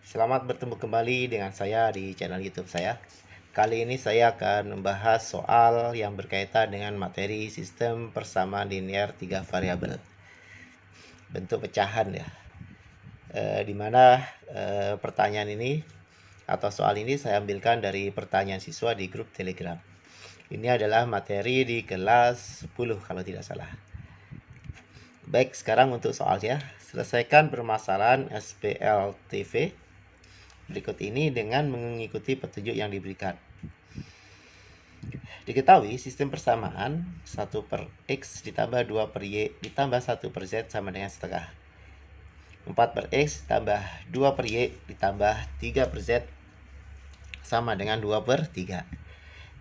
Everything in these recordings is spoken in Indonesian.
Selamat bertemu kembali dengan saya di channel YouTube saya. Kali ini saya akan membahas soal yang berkaitan dengan materi sistem persamaan linear 3 variabel. Bentuk pecahan ya. Dimana pertanyaan ini atau soal ini saya ambilkan dari pertanyaan siswa di grup Telegram. Ini adalah materi di kelas 10 kalau tidak salah. Baik, sekarang untuk soalnya. Selesaikan permasalahan SPLTV berikut ini dengan mengikuti petunjuk yang diberikan. Diketahui sistem persamaan 1 per X ditambah 2 per Y ditambah 1 per Z sama dengan setengah. 4 per X ditambah 2 per Y ditambah 3 per Z sama dengan 2 per 3.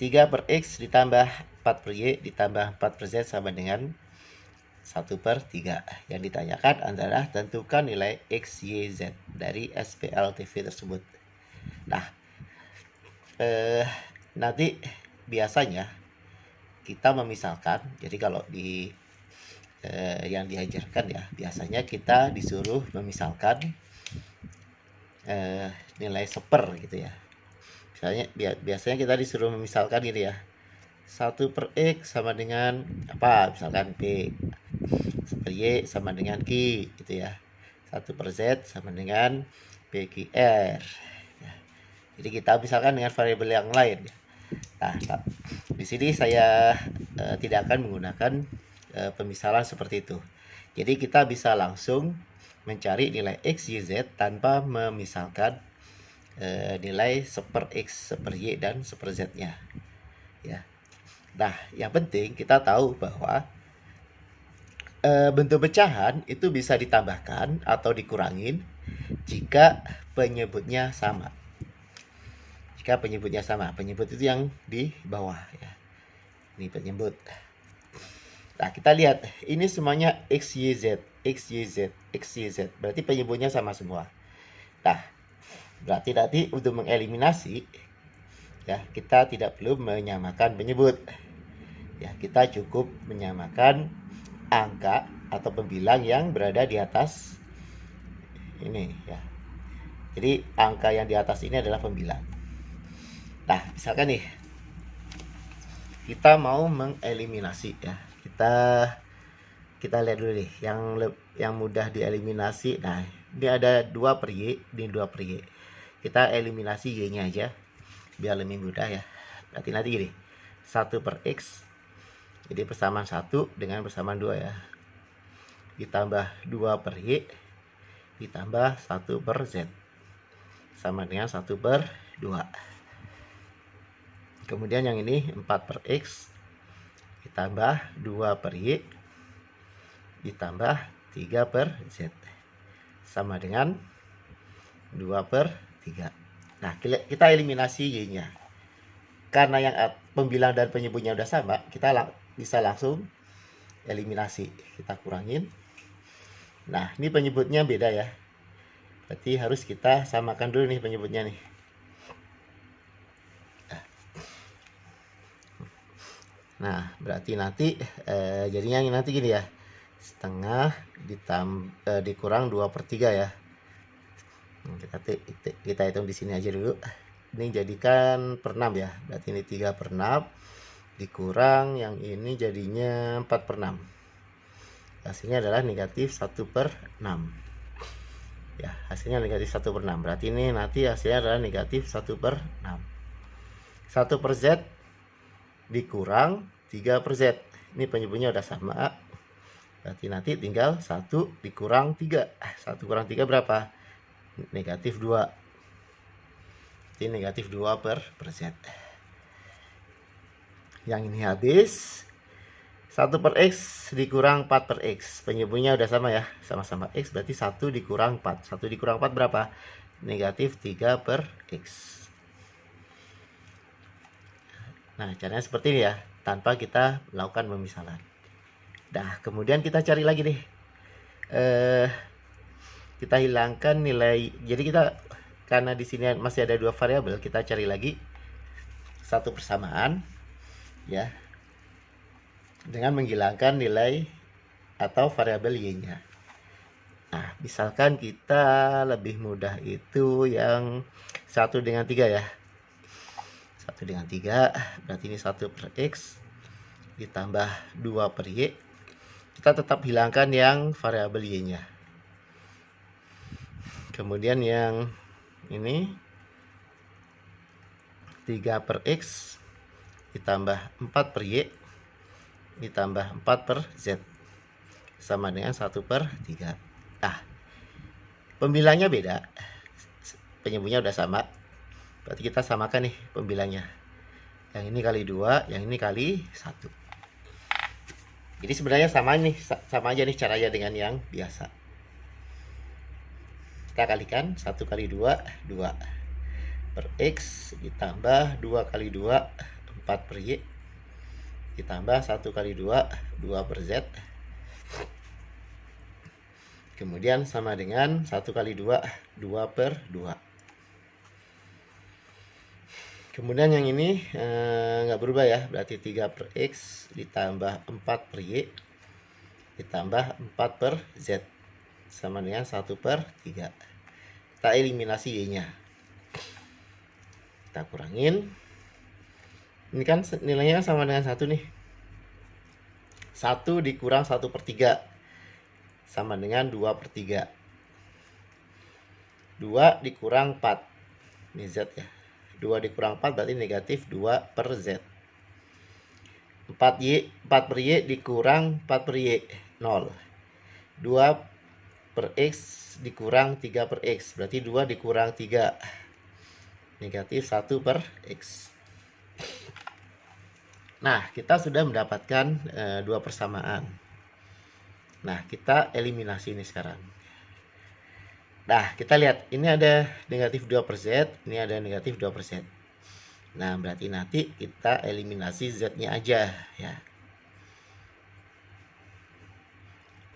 3 per X ditambah 4 per Y ditambah 4 per Z sama dengan 1 per 3. Yang ditanyakan adalah tentukan nilai X, Y, Z dari SPLTV tersebut. Nah, nanti biasanya kita memisalkan. Jadi kalau di yang diajarkan ya, biasanya kita disuruh memisalkan nilai seper gitu ya. Biasanya kita disuruh memisalkan gitu ya. 1 per X sama dengan apa? Misalkan P. 1 per Y sama dengan Q gitu ya. 1 per Z sama dengan PQR. Jadi kita misalkan dengan variabel yang lain. Nah, di sini saya tidak akan menggunakan pemisalan seperti itu. Jadi kita bisa langsung mencari nilai X, Y, Z tanpa memisalkan nilai seper X, seper Y, dan seper Z-nya. Ya. Nah, yang penting kita tahu bahwa bentuk pecahan itu bisa ditambahkan atau dikurangin jika penyebutnya sama. Jika penyebutnya sama, penyebut itu yang di bawah ya. Ini penyebut. Nah, kita lihat ini semuanya X, Y, Z, X, Y, Z, X, Y, Z. Berarti penyebutnya sama semua. Nah, berarti nanti untuk mengeliminasi ya, kita tidak perlu menyamakan penyebut. Ya, kita cukup menyamakan angka atau pembilang yang berada di atas ini ya. Jadi angka yang di atas ini adalah pembilang. Nah, misalkan nih kita mau mengeliminasi ya. Kita lihat dulu nih yang mudah dieliminasi. Nah, ini ada 2 per Y, ini 2 per Y. Kita eliminasi Y-nya aja biar lebih mudah ya. Berarti nanti gini. 1 per X. Jadi persamaan 1 dengan persamaan 2 ya. Ditambah 2 per Y ditambah 1 per Z sama dengan 1 per 2. Kemudian yang ini 4 per X ditambah 2 per Y ditambah 3 per Z sama dengan 2 per 3. Nah, kita eliminasi Y-nya. Karena yang pembilang dan penyebutnya udah sama, kita bisa langsung eliminasi. Kita kurangin. Nah, ini penyebutnya beda ya. Berarti harus kita samakan dulu nih penyebutnya nih. Nah, berarti nanti jadinya nanti gini ya. Setengah dikurang 2 per 3 ya. Kita hitung di sini aja dulu. Ini jadikan per 6 ya. Berarti ini 3 per 6 dikurang yang ini jadinya 4 per 6. Hasilnya adalah negatif 1 per 6. Ya, hasilnya negatif 1 per 6. Berarti ini nanti hasilnya adalah negatif 1 per 6. 1 per Z dikurang 3 per Z. Ini penyebutnya udah sama. Berarti nanti tinggal 1 dikurang 3. 1 kurang 3 berapa? Negatif 2. Jadi negatif 2 per Z. Yang ini habis. 1 per X dikurang 4 per X. Penyebutnya udah sama ya. Sama-sama X berarti 1 dikurang 4. 1 dikurang 4 berapa? Negatif 3 per X. Nah, caranya seperti ini ya, tanpa kita melakukan pemisalan. Nah, kemudian kita cari lagi deh. Kita hilangkan nilai. Jadi kita karena di sini masih ada 2 variabel, kita cari lagi satu persamaan ya. Dengan menghilangkan nilai atau variabel Y-nya. Nah, misalkan kita lebih mudah itu yang 1 dengan 3 ya. 1 dengan 3 berarti ini 1 per X ditambah 2 per Y. Kita tetap hilangkan yang variabel Y-nya. Kemudian yang ini 3 per X ditambah 4 per Y ditambah 4 per Z sama dengan 1 per 3. Nah, pembilangnya beda, penyebutnya udah sama, berarti kita samakan nih pembilangnya. Yang ini kali 2, yang ini kali 1. Jadi sebenarnya sama aja nih caranya dengan yang biasa. Kita kalikan 1 kali 2, 2 per X ditambah 2 kali 2, 4 per Y ditambah 1 kali 2, 2 per Z. Kemudian sama dengan 1 kali 2, 2 per 2. Kemudian yang ini nggak berubah ya, berarti 3 per X ditambah 4 per Y ditambah 4 per Z sama dengan 1 per 3. Kita eliminasi Y-nya. Kita kurangin. Ini kan nilainya sama dengan 1 nih. 1 dikurang 1 per 3 sama dengan 2 per 3. 2 dikurang 4. Ini Z ya. 2 dikurang 4 berarti negatif 2 per Z. 4 per Y dikurang 4 per Y, 0. 2 per X dikurang 3 per X, berarti 2 dikurang 3. Negatif 1 per X. Nah, kita sudah mendapatkan dua persamaan. Nah, kita eliminasi ini sekarang. Nah, kita lihat. Ini ada negatif 2 per Z. Ini ada negatif 2 per Z. Nah, berarti nanti kita eliminasi Z-nya aja. Ya.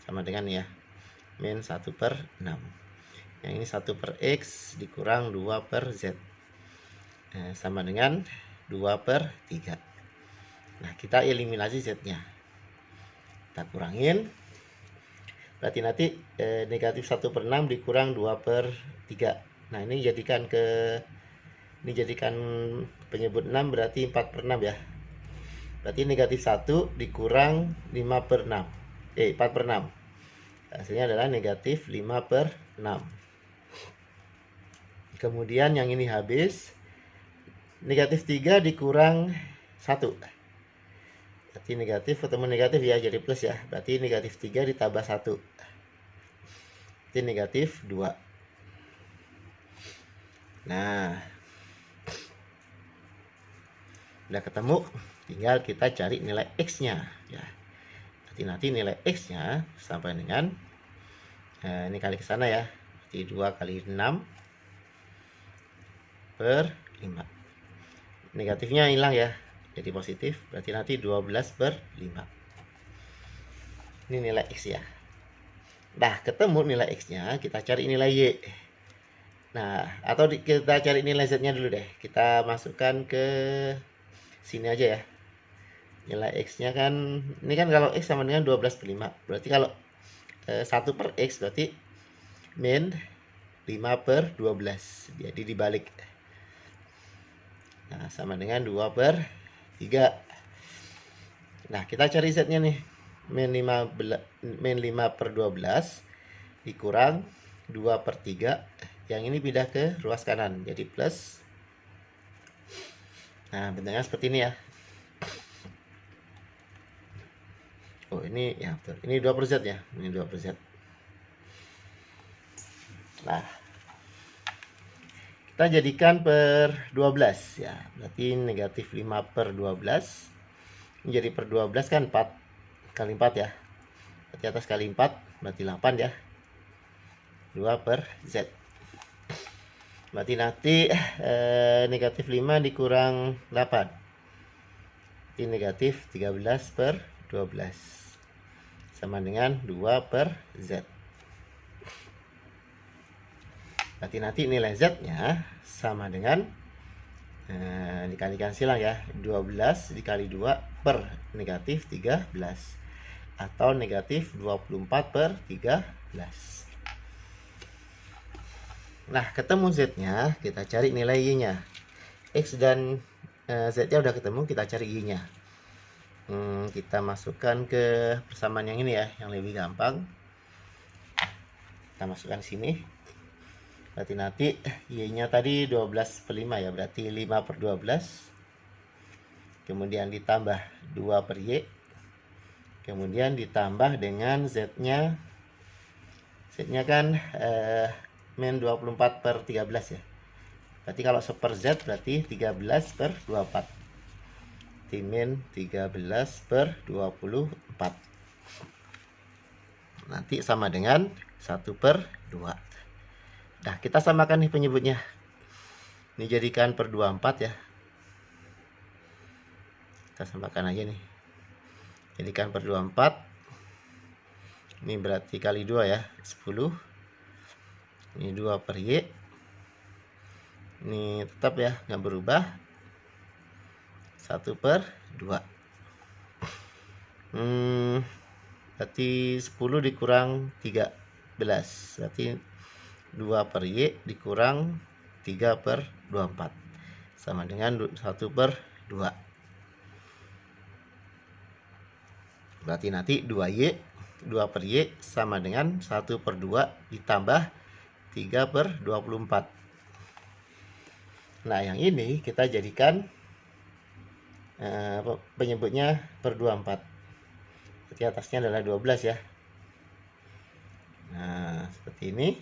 Sama dengan ya. Min 1 per 6. Yang ini 1 per X dikurang 2 per Z. Sama dengan 2 per 3. Nah, kita eliminasi Z-nya. Kita kurangin. Berarti nanti negatif 1 per 6 dikurang 2 per 3. Nah, ini jadikan penyebut 6 berarti 4 per 6 ya. Berarti negatif 1 dikurang 5 per 6. 4 per 6. Hasilnya adalah negatif 5 per 6. Kemudian yang ini habis. Negatif 3 dikurang 1. Berarti negatif ketemu negatif ya, jadi plus ya. Berarti negatif 3 ditambah 1. Berarti negatif 2. Nah, udah ketemu, tinggal kita cari nilai X-nya ya. Berarti nanti nilai X-nya sampai dengan ini kali ke sana ya. Berarti 2 kali 6 per 5. Negatifnya hilang ya, jadi positif, berarti nanti 12 per 5. Ini nilai X ya. Nah, ketemu nilai X-nya, kita cari nilai Y. Nah, atau kita cari nilai Z-nya dulu deh. Kita masukkan ke sini aja ya. Nilai X-nya kan, ini kan kalau X sama dengan 12 per 5. Berarti kalau 1 per X berarti min 5 per 12. Jadi dibalik. Nah, sama dengan 2 per 3. Nah, kita cari Z-nya nih. Min 5 per 12 dikurang 2 per 3. Yang ini pindah ke ruas kanan. Jadi plus. Nah, bentuknya seperti ini ya. Oh, ini ya betul. Ini 2 per Z ya. Ini 2 per Z. Nah, kita jadikan per 12 ya. Berarti negatif 5 per 12. Ini jadi per 12 kan 4 kali 4 ya. Berarti atas kali 4 berarti 8 ya. 2 per Z. Berarti nanti negatif 5 dikurang 8. Berarti negatif 13 per 12. Sama dengan 2 per Z. Berarti nanti nilai Z-nya sama dengan dikalikan silang ya, 12 dikali 2 per negatif 13 atau negatif 24 per 13. Nah, ketemu Z-nya, kita cari nilai Y-nya. X dan Z-nya udah ketemu, kita cari Y-nya. Kita masukkan ke persamaan yang ini ya, yang lebih gampang. Kita masukkan sini. Berarti nanti Y-nya tadi 12/5 ya, berarti 5/12. Kemudian ditambah 2/Y. Kemudian ditambah dengan Z-nya. Z-nya kan min 24/13 ya. Berarti kalau 1/Z berarti 13/24. Min 13/24. Nanti sama dengan 1/2. Nah, kita samakan nih penyebutnya. Ini jadikan per 24 ya. Kita samakan aja nih. Jadikan per 24. Ini berarti kali 2 ya, 10. Ini 2/Y. Ini tetap ya, nggak berubah. 1/2. Berarti 10 dikurang 13. Berarti 2/Y dikurang 3/24. Sama dengan 1/2. Berarti nanti 2/Y sama dengan 1/2 ditambah 3/24. Nah, yang ini kita jadikan penyebutnya per 24. Berarti atasnya adalah 12 ya. Nah, seperti ini.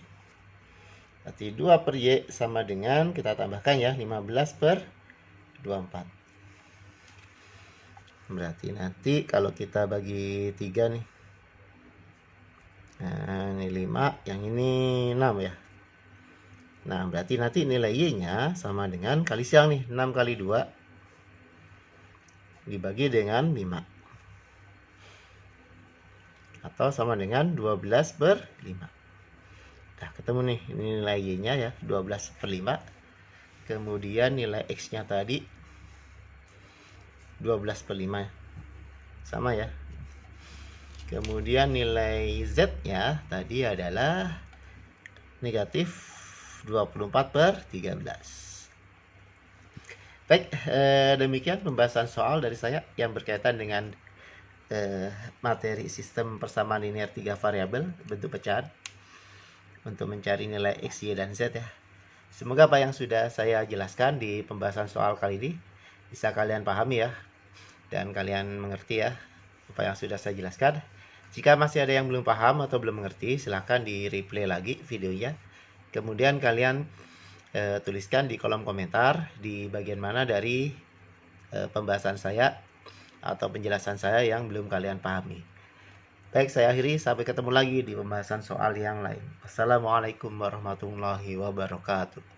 Berarti 2/Y sama dengan, kita tambahkan ya, 15/24. Berarti nanti kalau kita bagi 3 nih. Nah, ini 5, yang ini 6 ya. Nah, berarti nanti nilai Y-nya sama dengan kali siang nih, 6 kali 2 dibagi dengan 5. Atau sama dengan 12/5. Nah, ketemu nih, ini nilai Y-nya ya, 12/5. Kemudian nilai X-nya tadi 12/5. Sama ya. Kemudian nilai Z-nya tadi adalah negatif 24/13. Baik, demikian pembahasan soal dari saya yang berkaitan dengan materi sistem persamaan linear 3 variabel bentuk pecahan untuk mencari nilai X, Y, dan Z ya. Semoga apa yang sudah saya jelaskan di pembahasan soal kali ini bisa kalian pahami ya, dan kalian mengerti ya apa yang sudah saya jelaskan. Jika masih ada yang belum paham atau belum mengerti, silahkan di replay lagi videonya. Kemudian kalian tuliskan di kolom komentar di bagian mana dari pembahasan saya atau penjelasan saya yang belum kalian pahami. Baik, saya akhiri, sampai ketemu lagi di pembahasan soal yang lain. Assalamualaikum warahmatullahi wabarakatuh.